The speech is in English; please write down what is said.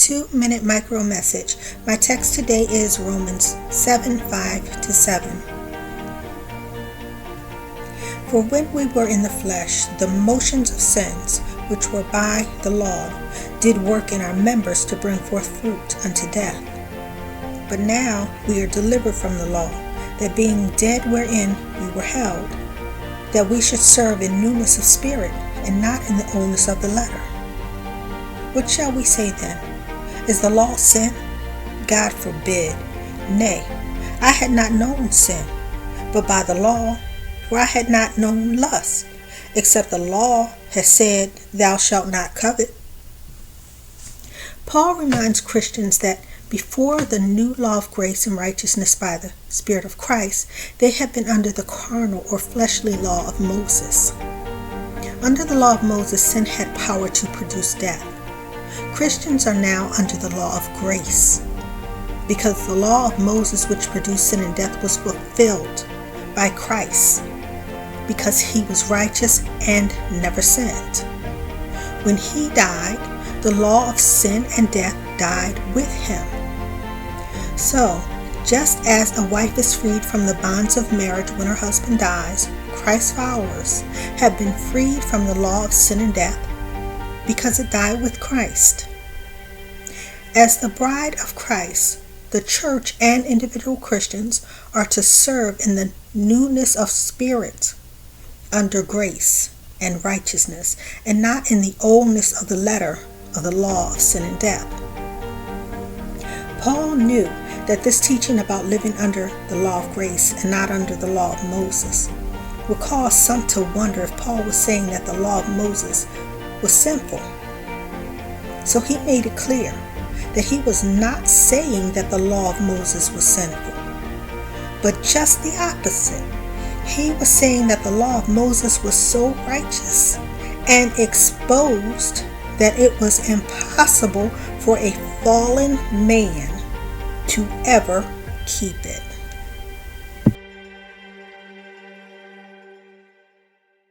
2-minute micro message. My text today is Romans 7:5-7. For when we were in the flesh, the motions of sins, which were by the law, did work in our members to bring forth fruit unto death. But now we are delivered from the law, that being dead wherein we were held, that we should serve in newness of spirit, and not in the oldness of the letter. What shall we say then? Is the law sin? God forbid. Nay, I had not known sin, but by the law, for I had not known lust, except the law has said, Thou shalt not covet. Paul reminds Christians that before the new law of grace and righteousness by the Spirit of Christ, they had been under the carnal or fleshly law of Moses. Under the law of Moses, sin had power to produce death. Christians are now under the law of grace, because the law of Moses, which produced sin and death, was fulfilled by Christ, because he was righteous and never sinned. When he died, the law of sin and death died with him. So, just as a wife is freed from the bonds of marriage when her husband dies, Christ's followers have been freed from the law of sin and death because it died with Christ. As the bride of Christ, the church and individual Christians are to serve in the newness of spirit under grace and righteousness, and not in the oldness of the letter of the law of sin and death. Paul knew that this teaching about living under the law of grace and not under the law of Moses would cause some to wonder if Paul was saying that the law of Moses was sinful. So he made it clear that he was not saying that the law of Moses was sinful, but just the opposite. He was saying that the law of Moses was so righteous and exposed that it was impossible for a fallen man to ever keep it.